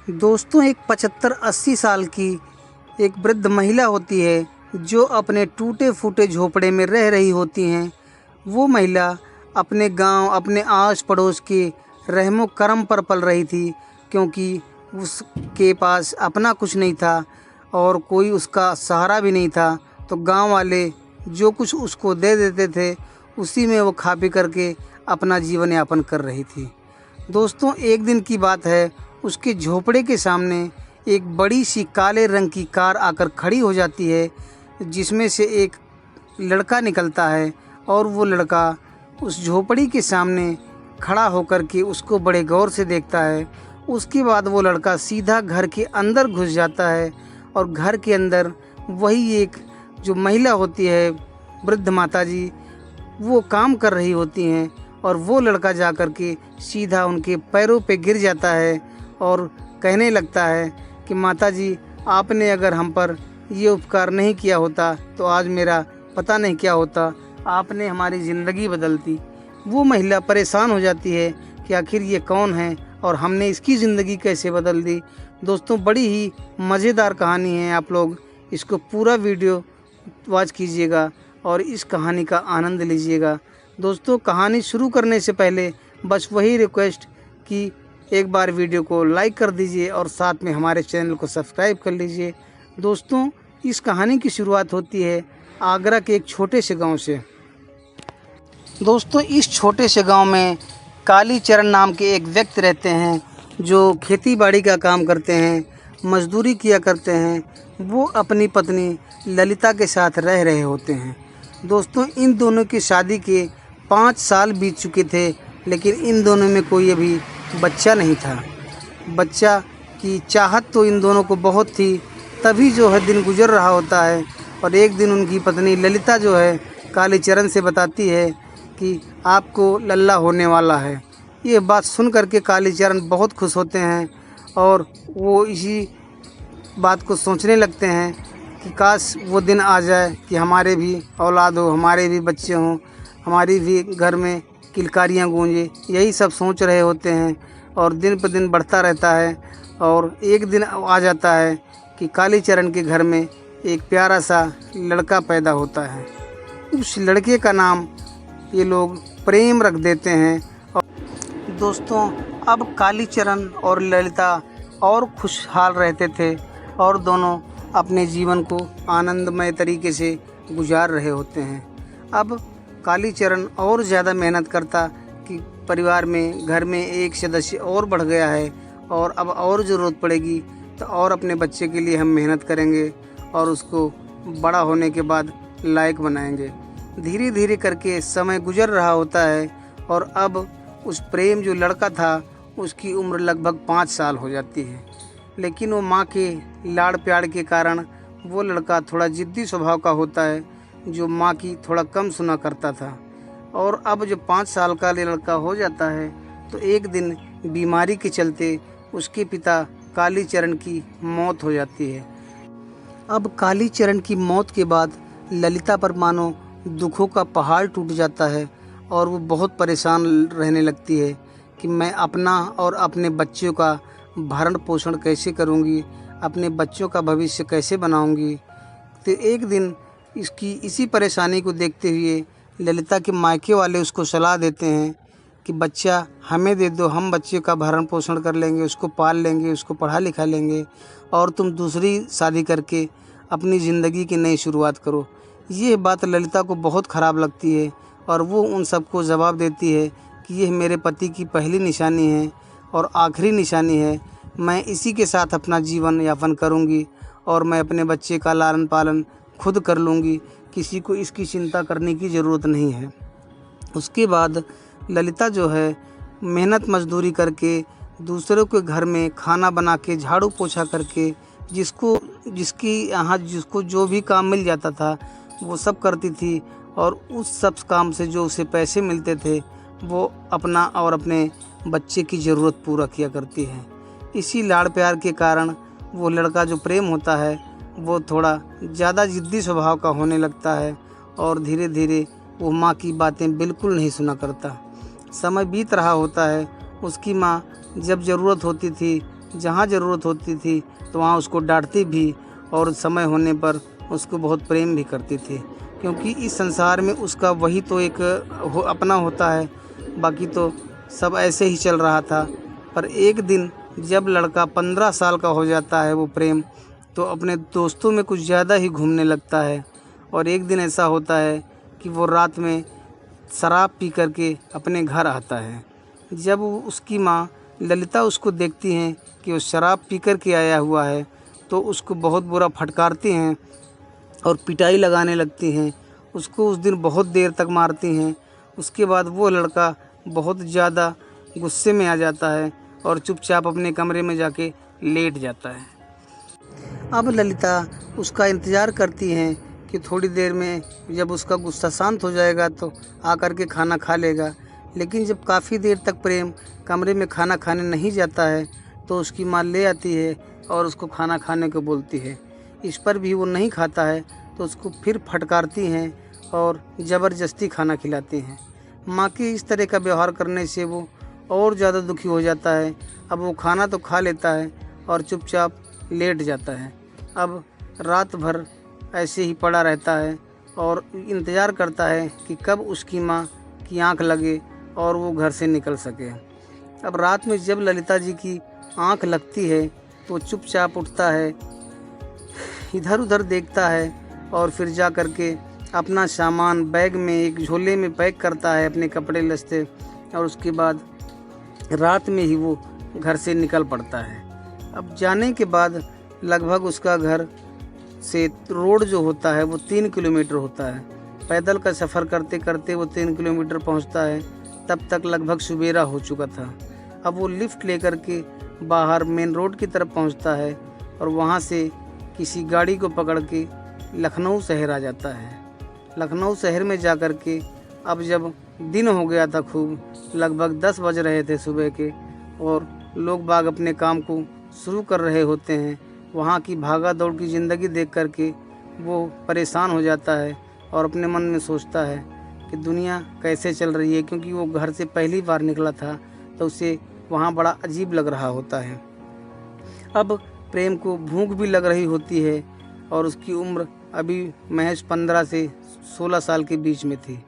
दोस्तों, एक 75-80 साल की एक वृद्ध महिला होती है जो अपने टूटे फूटे झोपड़े में रह रही होती हैं। वो महिला अपने गांव, अपने आस पड़ोस के रहमो करम पर पल रही थी, क्योंकि उसके पास अपना कुछ नहीं था और कोई उसका सहारा भी नहीं था। तो गांव वाले जो कुछ उसको दे देते थे, उसी में वो खा पी करके अपना जीवन यापन कर रही थी। दोस्तों, एक दिन की बात है, उसके झोपड़े के सामने एक बड़ी सी काले रंग की कार आकर खड़ी हो जाती है, जिसमें से एक लड़का निकलता है और वो लड़का उस झोपड़ी के सामने खड़ा होकर के उसको बड़े गौर से देखता है। उसके बाद वो लड़का सीधा घर के अंदर घुस जाता है और घर के अंदर वही एक जो महिला होती है, वृद्ध माताजी, वो काम कर रही होती हैं और वो लड़का जा कर के सीधा उनके पैरों पे गिर जाता है और कहने लगता है कि माताजी, आपने अगर हम पर ये उपकार नहीं किया होता तो आज मेरा पता नहीं क्या होता, आपने हमारी ज़िंदगी बदल दी। वो महिला परेशान हो जाती है कि आखिर ये कौन है और हमने इसकी ज़िंदगी कैसे बदल दी। दोस्तों, बड़ी ही मज़ेदार कहानी है, आप लोग इसको पूरा वीडियो वॉच कीजिएगा और इस कहानी का आनंद लीजिएगा। दोस्तों, कहानी शुरू करने से पहले बस वही रिक्वेस्ट कि एक बार वीडियो को लाइक कर दीजिए और साथ में हमारे चैनल को सब्सक्राइब कर लीजिए। दोस्तों, इस कहानी की शुरुआत होती है आगरा के एक छोटे से गांव से। दोस्तों, इस छोटे से गांव में कालीचरण नाम के एक व्यक्ति रहते हैं जो खेती बाड़ी का काम करते हैं, मजदूरी किया करते हैं। वो अपनी पत्नी ललिता के साथ रह रहे होते हैं। दोस्तों, इन दोनों की शादी के 5 साल बीत चुके थे, लेकिन इन दोनों में कोई अभी बच्चा नहीं था। बच्चा की चाहत तो इन दोनों को बहुत थी, तभी जो है दिन गुजर रहा होता है और एक दिन उनकी पत्नी ललिता जो है कालीचरण से बताती है कि आपको लल्ला होने वाला है। ये बात सुन करके कालीचरण बहुत खुश होते हैं और वो इसी बात को सोचने लगते हैं कि काश वो दिन आ जाए कि हमारे भी औलाद हो, हमारे भी बच्चे हों, हमारी भी घर में किलकारियाँ गूंजे। यही सब सोच रहे होते हैं और दिन पर दिन बढ़ता रहता है। और एक दिन आ जाता है कि कालीचरण के घर में एक प्यारा सा लड़का पैदा होता है। उस लड़के का नाम ये लोग प्रेम रख देते हैं। और दोस्तों, अब कालीचरण और ललिता और खुशहाल रहते थे और दोनों अपने जीवन को आनंदमय तरीके से गुजार रहे होते हैं। अब कालीचरण और ज़्यादा मेहनत करता कि परिवार में, घर में एक सदस्य और बढ़ गया है और अब और ज़रूरत पड़ेगी तो और अपने बच्चे के लिए हम मेहनत करेंगे और उसको बड़ा होने के बाद लायक बनाएंगे। धीरे धीरे करके समय गुजर रहा होता है और अब उस प्रेम जो लड़का था, उसकी उम्र लगभग 5 साल हो जाती है। लेकिन वो माँ के लाड़ प्यार के कारण वो लड़का थोड़ा ज़िद्दी स्वभाव का होता है, जो माँ की थोड़ा कम सुना करता था। और अब जब 5 साल का लड़का हो जाता है तो एक दिन बीमारी के चलते उसके पिता कालीचरण की मौत हो जाती है। अब कालीचरण की मौत के बाद ललिता पर मानो दुखों का पहाड़ टूट जाता है और वो बहुत परेशान रहने लगती है कि मैं अपना और अपने बच्चों का भरण पोषण कैसे करूँगी, अपने बच्चों का भविष्य कैसे बनाऊँगी। तो एक दिन इसकी इसी परेशानी को देखते हुए ललिता के मायके वाले उसको सलाह देते हैं कि बच्चा हमें दे दो, हम बच्चे का भरण पोषण कर लेंगे, उसको पाल लेंगे, उसको पढ़ा लिखा लेंगे और तुम दूसरी शादी करके अपनी ज़िंदगी की नई शुरुआत करो। ये बात ललिता को बहुत ख़राब लगती है और वो उन सबको जवाब देती है कि यह मेरे पति की पहली निशानी है और आखिरी निशानी है। मैं इसी के साथ अपना जीवन यापन करूँगी और मैं अपने बच्चे का लालन पालन खुद कर लूँगी, किसी को इसकी चिंता करने की ज़रूरत नहीं है। उसके बाद ललिता जो है मेहनत मजदूरी करके, दूसरों के घर में खाना बना के, झाड़ू पोछा करके, जिसको जो भी काम मिल जाता था वो सब करती थी और उस सब काम से जो उसे पैसे मिलते थे वो अपना और अपने बच्चे की ज़रूरत पूरा किया करती है। इसी लाड़ प्यार के कारण वो लड़का जो प्रेम होता है वो थोड़ा ज़्यादा ज़िद्दी स्वभाव का होने लगता है और धीरे धीरे वो माँ की बातें बिल्कुल नहीं सुना करता। समय बीत रहा होता है, उसकी माँ जब ज़रूरत होती थी जहाँ ज़रूरत होती थी तो वहाँ उसको डांटती भी और समय होने पर उसको बहुत प्रेम भी करती थी, क्योंकि इस संसार में उसका वही तो एक अपना होता है, बाकी तो सब ऐसे ही चल रहा था। पर एक दिन जब लड़का 15 साल का हो जाता है वो प्रेम, तो अपने दोस्तों में कुछ ज़्यादा ही घूमने लगता है। और एक दिन ऐसा होता है कि वो रात में शराब पी करके अपने घर आता है। जब उसकी माँ ललिता उसको देखती हैं कि वो शराब पी कर के आया हुआ है, तो उसको बहुत बुरा फटकारती हैं और पिटाई लगाने लगती हैं। उसको उस दिन बहुत देर तक मारती हैं। उसके बाद वो लड़का बहुत ज़्यादा गुस्से में आ जाता है और चुपचाप अपने कमरे में जाके लेट जाता है। अब ललिता उसका इंतज़ार करती हैं कि थोड़ी देर में जब उसका गुस्सा शांत हो जाएगा तो आकर के खाना खा लेगा। लेकिन जब काफ़ी देर तक प्रेम कमरे में खाना खाने नहीं जाता है तो उसकी माँ ले आती है और उसको खाना खाने को बोलती है। इस पर भी वो नहीं खाता है तो उसको फिर फटकारती हैं और ज़बरदस्ती खाना खिलाती हैं। माँ के इस तरह का व्यवहार करने से वो और ज़्यादा दुखी हो जाता है। अब वो खाना तो खा लेता है और चुपचाप लेट जाता है। अब रात भर ऐसे ही पड़ा रहता है और इंतज़ार करता है कि कब उसकी माँ की आँख लगे और वो घर से निकल सके। अब रात में जब ललिता जी की आँख लगती है तो चुपचाप उठता है, इधर उधर देखता है और फिर जा कर के अपना सामान बैग में एक झोले में पैक करता है, अपने कपड़े लत्ते, और उसके बाद रात में ही वो घर से निकल पड़ता है। अब जाने के बाद लगभग उसका घर से रोड जो होता है वो 3 किलोमीटर होता है। पैदल का सफ़र करते करते वो 3 किलोमीटर पहुंचता है। तब तक लगभग सुबेरा हो चुका था। अब वो लिफ्ट लेकर के बाहर मेन रोड की तरफ पहुंचता है और वहां से किसी गाड़ी को पकड़ के लखनऊ शहर आ जाता है। लखनऊ शहर में जा कर के अब जब दिन हो गया था, खूब लगभग 10 बज रहे थे सुबह के, और लोग बाग अपने काम को शुरू कर रहे होते हैं। वहाँ की भागा दौड़ की ज़िंदगी देख कर के वो परेशान हो जाता है और अपने मन में सोचता है कि दुनिया कैसे चल रही है, क्योंकि वो घर से पहली बार निकला था तो उसे वहाँ बड़ा अजीब लग रहा होता है। अब प्रेम को भूख भी लग रही होती है और उसकी उम्र अभी महज 15 से 16 साल के बीच में थी।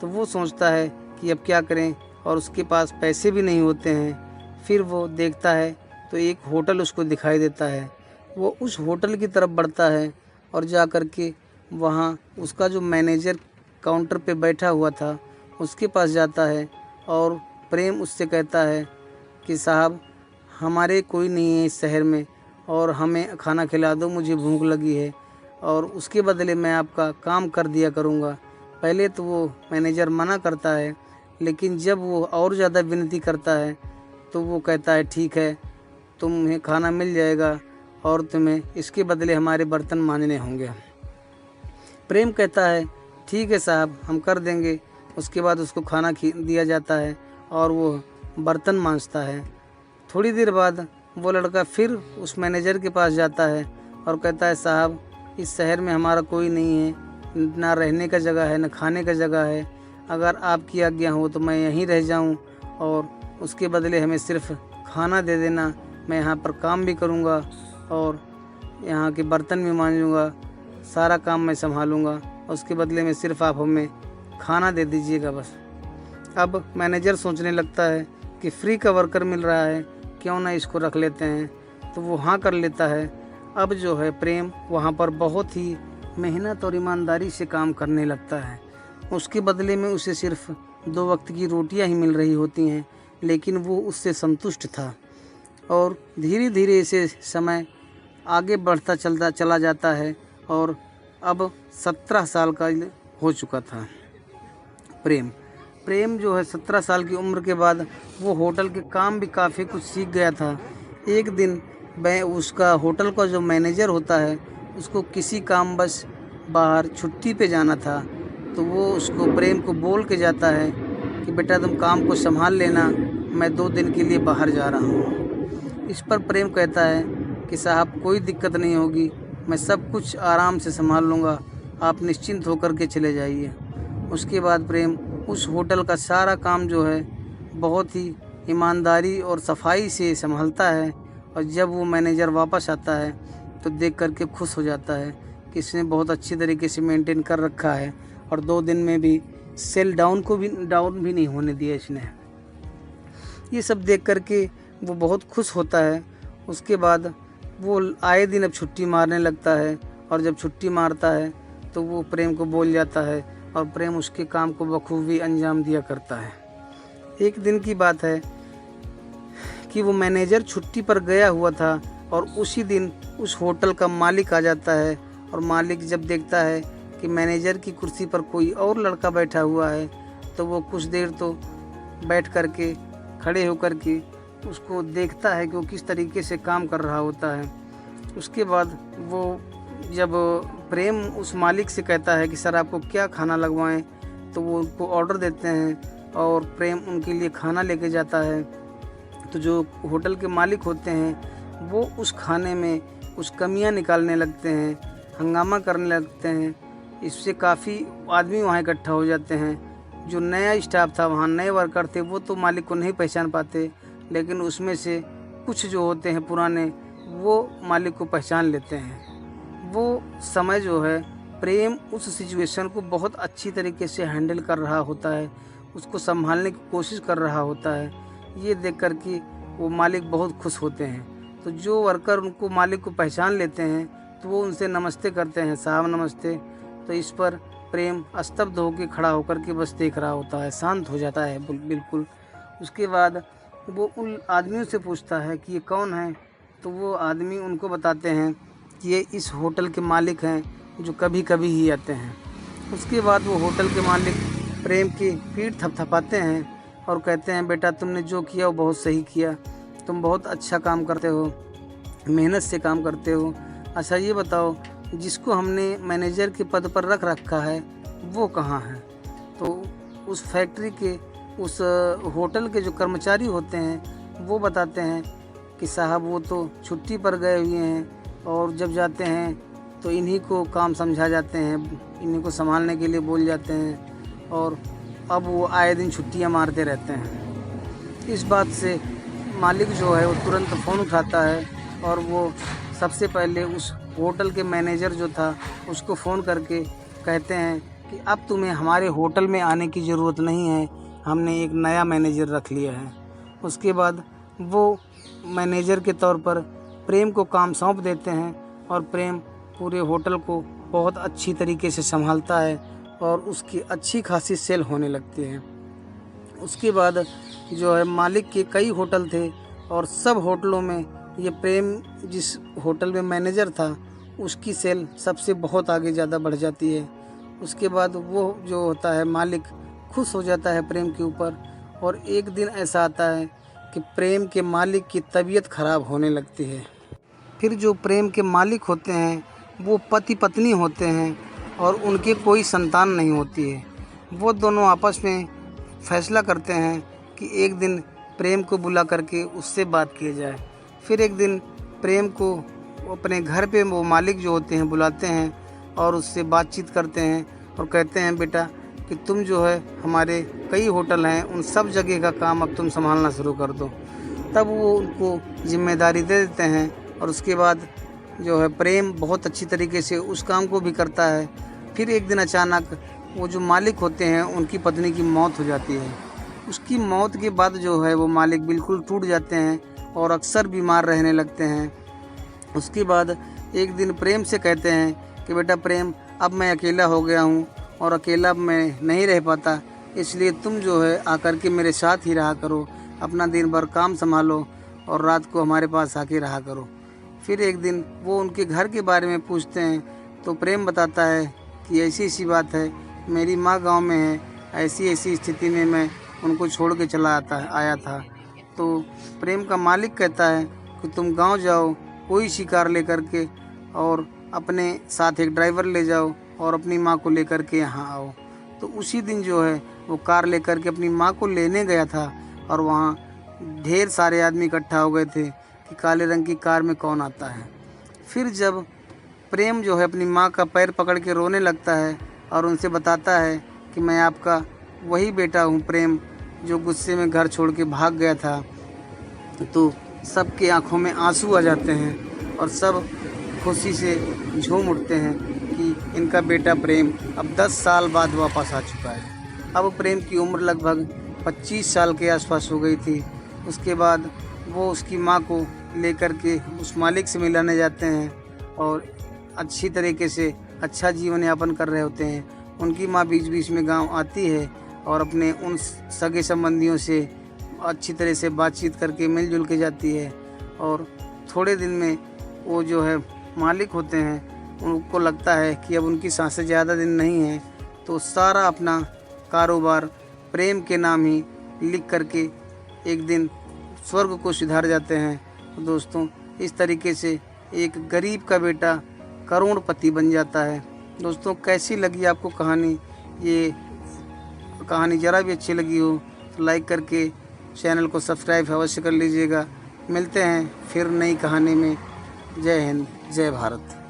तो वो सोचता है कि अब क्या करें, और उसके पास पैसे भी नहीं होते हैं। फिर वो देखता है तो एक होटल उसको दिखाई देता है। वो उस होटल की तरफ बढ़ता है और जा कर के वहाँ उसका जो मैनेजर काउंटर पे बैठा हुआ था उसके पास जाता है और प्रेम उससे कहता है कि साहब, हमारे कोई नहीं है इस शहर में और हमें खाना खिला दो, मुझे भूख लगी है और उसके बदले मैं आपका काम कर दिया करूँगा। पहले तो वो मैनेजर मना करता है, लेकिन जब वो और ज़्यादा विनती करता है तो वो कहता है ठीक है, तुम्हें खाना मिल जाएगा और तुम्हें इसके बदले हमारे बर्तन मांजने होंगे। प्रेम कहता है ठीक है साहब, हम कर देंगे। उसके बाद उसको खाना दिया जाता है और वो बर्तन मांजता है। थोड़ी देर बाद वो लड़का फिर उस मैनेजर के पास जाता है और कहता है साहब, इस शहर में हमारा कोई नहीं है, ना रहने का जगह है, ना खाने का जगह है। अगर आपकी आज्ञा हो तो मैं यहीं रह जाऊं और उसके बदले हमें सिर्फ खाना दे देना। मैं यहाँ पर काम भी करूँगा और यहाँ के बर्तन भी मांजूँगा, सारा काम मैं संभालूँगा। उसके बदले में सिर्फ आप हमें खाना दे दीजिएगा बस। अब मैनेजर सोचने लगता है कि फ्री का वर्कर मिल रहा है, क्यों ना इसको रख लेते हैं। तो वो हाँ कर लेता है। अब जो है प्रेम वहाँ पर बहुत ही मेहनत और ईमानदारी से काम करने लगता है। उसके बदले में उसे सिर्फ 2 वक्त की रोटियां ही मिल रही होती हैं, लेकिन वो उससे संतुष्ट था। और धीरे धीरे इसे समय आगे बढ़ता चला जाता है और अब 17 साल का हो चुका था प्रेम जो है 17 साल की उम्र के बाद वो होटल के काम भी काफ़ी कुछ सीख गया था। एक दिन उसका होटल का जो मैनेजर होता है उसको किसी काम बस बाहर छुट्टी पे जाना था, तो वो उसको प्रेम को बोल के जाता है कि बेटा तुम काम को संभाल लेना, मैं 2 दिन के लिए बाहर जा रहा हूँ। इस पर प्रेम कहता है कि साहब कोई दिक्कत नहीं होगी, मैं सब कुछ आराम से संभाल लूँगा, आप निश्चिंत होकर के चले जाइए। उसके बाद प्रेम उस होटल का सारा काम जो है बहुत ही ईमानदारी और सफाई से संभालता है और जब वो मैनेजर वापस आता है तो देख करके खुश हो जाता है कि इसने बहुत अच्छी तरीके से मेंटेन कर रखा है और 2 दिन में भी सेल डाउन भी नहीं होने दिया इसने। ये सब देख करके वो बहुत खुश होता है। उसके बाद वो आए दिन अब छुट्टी मारने लगता है और जब छुट्टी मारता है तो वो प्रेम को बोल जाता है और प्रेम उसके काम को बखूबी अंजाम दिया करता है। एक दिन की बात है कि वो मैनेजर छुट्टी पर गया हुआ था और उसी दिन उस होटल का मालिक आ जाता है और मालिक जब देखता है कि मैनेजर की कुर्सी पर कोई और लड़का बैठा हुआ है तो वो कुछ देर तो बैठ करके खड़े होकर के उसको देखता है कि वो किस तरीके से काम कर रहा होता है। उसके बाद वो जब प्रेम उस मालिक से कहता है कि सर आपको क्या खाना लगवाएं, तो वो उनको ऑर्डर देते हैं और प्रेम उनके लिए खाना लेके जाता है। तो जो होटल के मालिक होते हैं वो उस खाने में कुछ कमियां निकालने लगते हैं, हंगामा करने लगते हैं। इससे काफ़ी आदमी वहाँ इकट्ठा हो जाते हैं। जो नया स्टाफ था वहाँ, नए वर्कर थे, वो तो मालिक को नहीं पहचान पाते, लेकिन उसमें से कुछ जो होते हैं पुराने वो मालिक को पहचान लेते हैं। वो समय जो है प्रेम उस सिचुएशन को बहुत अच्छी तरीके से हैंडल कर रहा होता है, उसको संभालने की कोशिश कर रहा होता है। ये देख कर के वो मालिक बहुत खुश होते हैं। तो जो वर्कर उनको मालिक को पहचान लेते हैं तो वो उनसे नमस्ते करते हैं, साहब नमस्ते। तो इस पर प्रेम स्तब्ध होकर खड़ा होकर के बस देख रहा होता है, शांत हो जाता है बिल्कुल। उसके बाद वो उन आदमियों से पूछता है कि ये कौन है, तो वो आदमी उनको बताते हैं कि ये इस होटल के मालिक हैं जो कभी कभी ही आते हैं। उसके बाद वो होटल के मालिक प्रेम की पीठ थपथपाते हैं और कहते हैं बेटा तुमने जो किया वो बहुत सही किया, तुम बहुत अच्छा काम करते हो, मेहनत से काम करते हो। अच्छा ये बताओ जिसको हमने मैनेजर के पद पर रख रखा है वो कहाँ है? तो उस फैक्ट्री के उस होटल के जो कर्मचारी होते हैं वो बताते हैं कि साहब वो तो छुट्टी पर गए हुए हैं और जब जाते हैं तो इन्हीं को काम समझा जाते हैं, इन्हीं को संभालने के लिए बोल जाते हैं और अब वो आए दिन छुट्टियां मारते रहते हैं। इस बात से मालिक जो है वो तुरंत फ़ोन उठाता है और वो सबसे पहले उस होटल के मैनेजर जो था उसको फ़ोन करके कहते हैं कि अब तुम्हें हमारे होटल में आने की ज़रूरत नहीं है, हमने एक नया मैनेजर रख लिया है। उसके बाद वो मैनेजर के तौर पर प्रेम को काम सौंप देते हैं और प्रेम पूरे होटल को बहुत अच्छी तरीके से संभालता है और उसकी अच्छी खासी सेल होने लगती है। उसके बाद जो है मालिक के कई होटल थे और सब होटलों में ये प्रेम जिस होटल में मैनेजर था उसकी सेल सबसे बहुत आगे ज़्यादा बढ़ जाती है। उसके बाद वो जो होता है मालिक खुश हो जाता है प्रेम के ऊपर और एक दिन ऐसा आता है कि प्रेम के मालिक की तबीयत ख़राब होने लगती है। फिर जो प्रेम के मालिक होते हैं वो पति पत्नी होते हैं और उनके कोई संतान नहीं होती है। वो दोनों आपस में फैसला करते हैं कि एक दिन प्रेम को बुला करके उससे बात की जाए। फिर एक दिन प्रेम को अपने घर पे वो मालिक जो होते हैं बुलाते हैं और उससे बातचीत करते हैं और कहते हैं बेटा कि तुम जो है हमारे कई होटल हैं उन सब जगह का काम अब तुम संभालना शुरू कर दो। तब वो उनको जिम्मेदारी दे देते हैं और उसके बाद जो है प्रेम बहुत अच्छी तरीके से उस काम को भी करता है। फिर एक दिन अचानक वो जो मालिक होते हैं उनकी पत्नी की मौत हो जाती है। उसकी मौत के बाद जो है वो मालिक बिल्कुल टूट जाते हैं और अक्सर बीमार रहने लगते हैं। उसके बाद एक दिन प्रेम से कहते हैं कि बेटा प्रेम अब मैं अकेला हो गया हूँ और अकेला अब मैं नहीं रह पाता, इसलिए तुम जो है आकर के मेरे साथ ही रहा करो, अपना दिन भर काम संभालो और रात को हमारे पास आके रहा करो। फिर एक दिन वो उनके घर के बारे में पूछते हैं तो प्रेम बताता है कि ऐसी ऐसी बात है, मेरी माँ गांव में है, ऐसी ऐसी स्थिति में मैं उनको छोड़ के चला आया था। तो प्रेम का मालिक कहता है कि तुम गांव जाओ कोई शिकार लेकर के और अपने साथ एक ड्राइवर ले जाओ और अपनी माँ को लेकर के यहाँ आओ। तो उसी दिन जो है वो कार लेकर के अपनी माँ को लेने गया था और वहाँ ढेर सारे आदमी इकट्ठा हो गए थे कि काले रंग की कार में कौन आता है। फिर जब प्रेम जो है अपनी माँ का पैर पकड़ के रोने लगता है और उनसे बताता है कि मैं आपका वही बेटा हूँ प्रेम जो गुस्से में घर छोड़ के भाग गया था। तो सबकी आंखों में आंसू आ जाते हैं और सब खुशी से झूम उठते हैं कि इनका बेटा प्रेम अब 10 साल बाद वापस आ चुका है। अब प्रेम की उम्र लगभग 25 साल के आसपास हो गई थी। उसके बाद वो उसकी माँ को लेकर के उस मालिक से मिलाने जाते हैं और अच्छी तरीके से अच्छा जीवन यापन कर रहे होते हैं। उनकी माँ बीच बीच में गांव आती है और अपने उन सगे संबंधियों से अच्छी तरह से बातचीत करके मिलजुल के जाती है। और थोड़े दिन में वो जो है मालिक होते हैं, उनको लगता है कि अब उनकी सांसें ज़्यादा दिन नहीं हैं, तो सारा अपना कारोबार प्रेम के नाम ही लिख करके एक दिन स्वर्ग को सिधार जाते हैं। तो दोस्तों, इस तरीके से एक गरीब का बेटा करोड़पति बन जाता है। दोस्तों, कैसी लगी आपको कहानी? ये कहानी ज़रा भी अच्छी लगी हो तो लाइक करके चैनल को सब्सक्राइब अवश्य कर लीजिएगा। मिलते हैं फिर नई कहानी में। जय हिंद, जय भारत।